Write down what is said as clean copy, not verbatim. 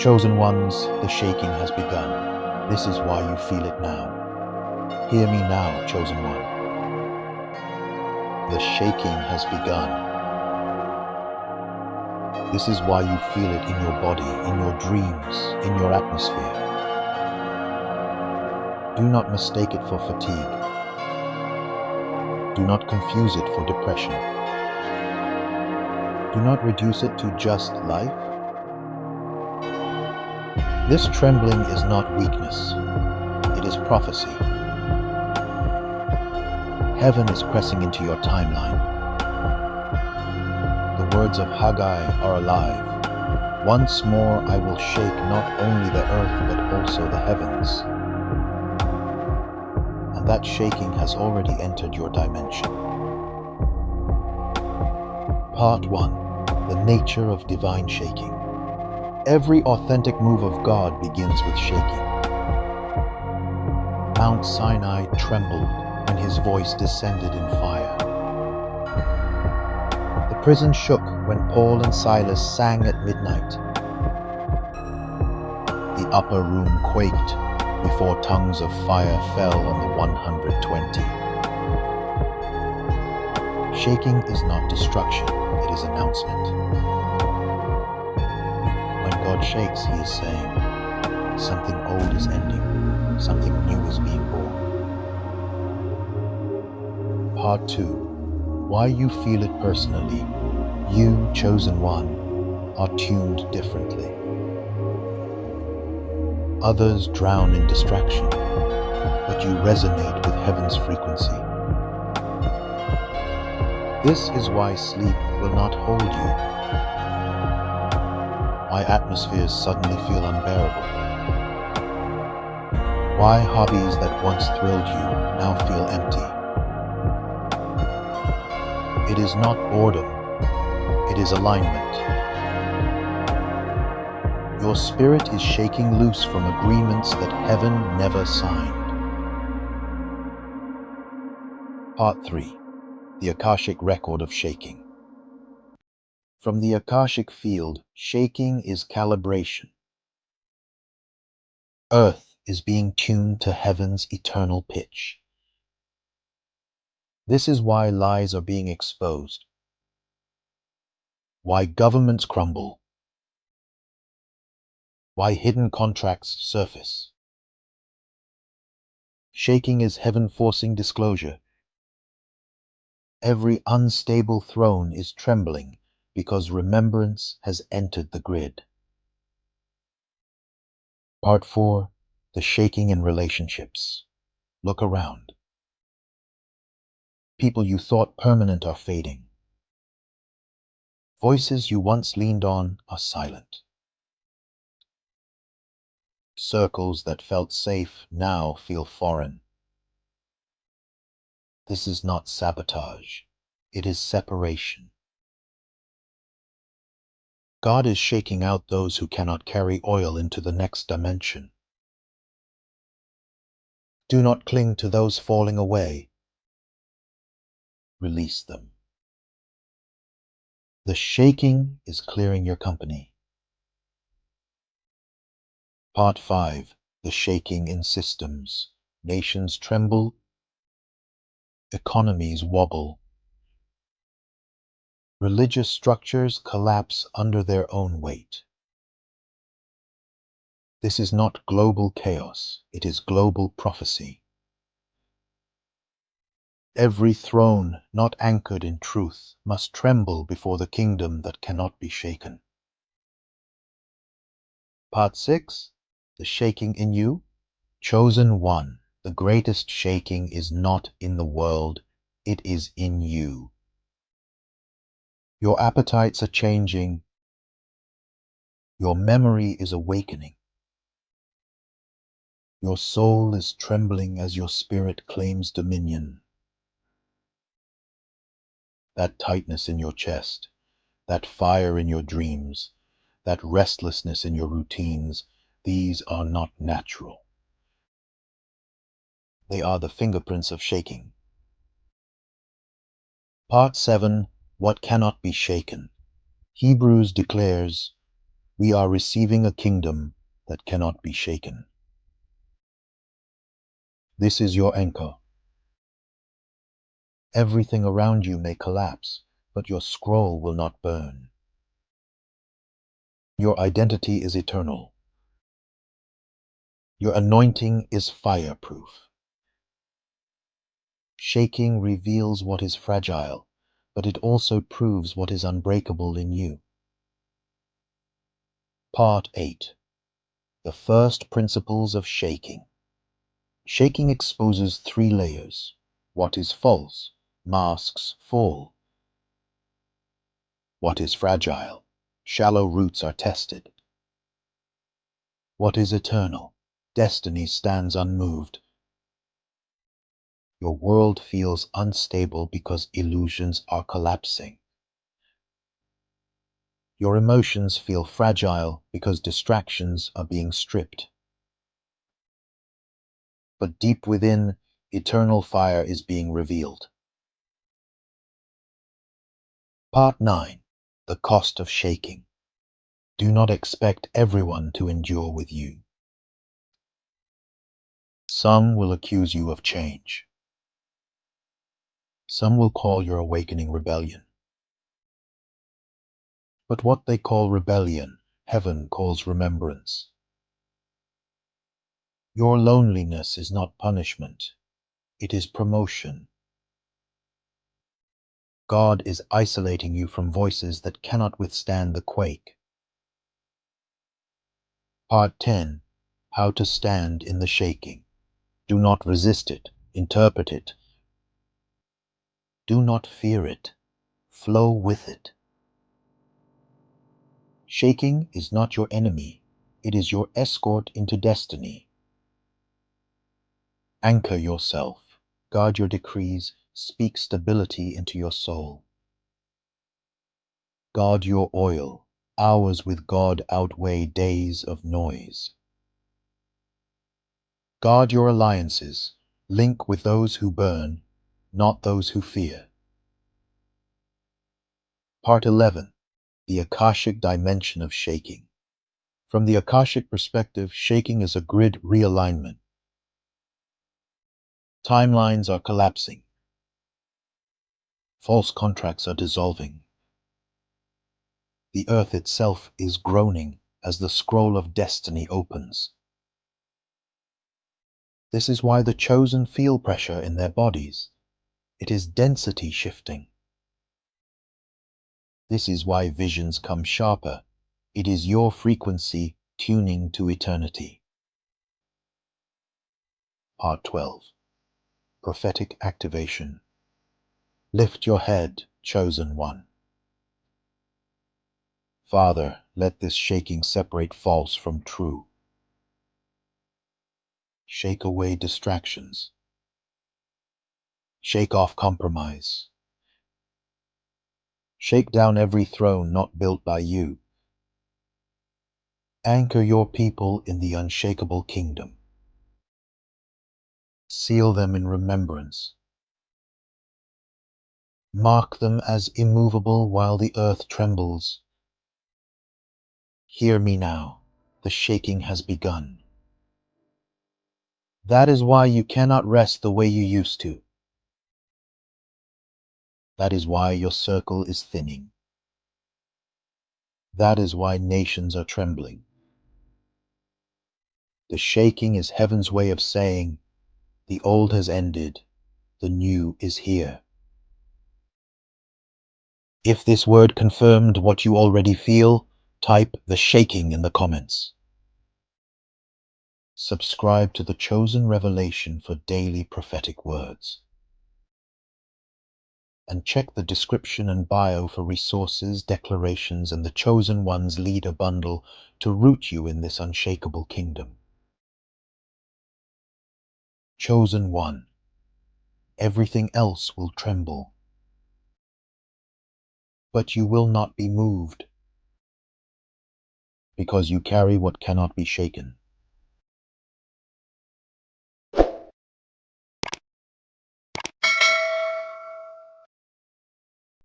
Chosen ones, the shaking has begun. This is why you feel it now. Hear me now, chosen one. The shaking has begun. This is why you feel it in your body, in your dreams, in your atmosphere. Do not mistake it for fatigue. Do not confuse it for depression. Do not reduce it to just life. This trembling is not weakness. It is prophecy. Heaven is pressing into your timeline. The words of Haggai are alive. Once more I will shake not only the earth but also the heavens. And that shaking has already entered your dimension. Part 1. The nature of divine shaking. Every authentic move of God begins with shaking. Mount Sinai trembled when his voice descended in fire. The prison shook when Paul and Silas sang at midnight. The upper room quaked before tongues of fire fell on the 120. Shaking is not destruction, it is announcement. When God shakes, he is saying, something old is ending, something new is being born. Part 2. Why you feel it personally. You, chosen one, are tuned differently. Others drown in distraction, but you resonate with heaven's frequency. This is why sleep will not hold you. Why atmospheres suddenly feel unbearable. Why hobbies that once thrilled you now feel empty. It is not boredom, it is alignment. Your spirit is shaking loose from agreements that heaven never signed. Part 3. The Akashic record of shaking. From the Akashic field, shaking is calibration. Earth is being tuned to heaven's eternal pitch. This is why lies are being exposed. Why governments crumble. Why hidden contracts surface. Shaking is heaven forcing disclosure. Every unstable throne is trembling because remembrance has entered the grid. Part 4. The shaking in relationships. Look around. People you thought permanent are fading. Voices you once leaned on are silent. Circles that felt safe now feel foreign. This is not sabotage. It is separation. God is shaking out those who cannot carry oil into the next dimension. Do not cling to those falling away. Release them. The shaking is clearing your company. Part 5. The shaking in systems. Nations tremble. Economies wobble. Religious structures collapse under their own weight. This is not global chaos, it is global prophecy. Every throne not anchored in truth must tremble before the kingdom that cannot be shaken. Part 6. The shaking in you. Chosen one, the greatest shaking is not in the world, it is in you. Your appetites are changing. Your memory is awakening. Your soul is trembling as your spirit claims dominion. That tightness in your chest, that fire in your dreams, that restlessness in your routines, these are not natural. They are the fingerprints of shaking. Part 7. What cannot be shaken. Hebrews declares, We are receiving a kingdom that cannot be shaken. This is your anchor. Everything around you may collapse, but your scroll will not burn. Your identity is eternal. Your anointing is fireproof. Shaking reveals what is fragile, but it also proves what is unbreakable in you. Part 8. The first principles of shaking. Shaking exposes 3 layers. What is false? Masks fall. What is fragile? Shallow roots are tested. What is eternal? Destiny stands unmoved. Your world feels unstable because illusions are collapsing. Your emotions feel fragile because distractions are being stripped. But deep within, eternal fire is being revealed. Part 9. The cost of shaking. Do not expect everyone to endure with you. Some will accuse you of change. Some will call your awakening rebellion. But what they call rebellion, heaven calls remembrance. Your loneliness is not punishment, it is promotion. God is isolating you from voices that cannot withstand the quake. Part 10. How to stand in the shaking. Do not resist it, interpret it. Do not fear it, flow with it. Shaking is not your enemy, it is your escort into destiny. Anchor yourself, guard your decrees, speak stability into your soul. Guard your oil, hours with God outweigh days of noise. Guard your alliances, link with those who burn, not those who fear. Part 11. The Akashic dimension of shaking. From the Akashic perspective, shaking is a grid realignment. Timelines are collapsing. False contracts are dissolving. The earth itself is groaning as the scroll of destiny opens. This is why the chosen feel pressure in their bodies. It is density shifting. This is why visions come sharper. It is your frequency tuning to eternity. Part 12. Prophetic activation. Lift your head, chosen one. Father, let this shaking separate false from true. Shake away distractions. Shake off compromise. Shake down every throne not built by you. Anchor your people in the unshakable kingdom. Seal them in remembrance. Mark them as immovable while the earth trembles. Hear me now, the shaking has begun. That is why you cannot rest the way you used to. That is why your circle is thinning. That is why nations are trembling. The shaking is heaven's way of saying, the old has ended, the new is here. If this word confirmed what you already feel, type the shaking in the comments. Subscribe to the Chosen Revelation for daily prophetic words. And check the description and bio for resources, declarations, and the Chosen One's leader bundle to root you in this unshakable kingdom. Chosen One. Everything else will tremble. But you will not be moved, because you carry what cannot be shaken.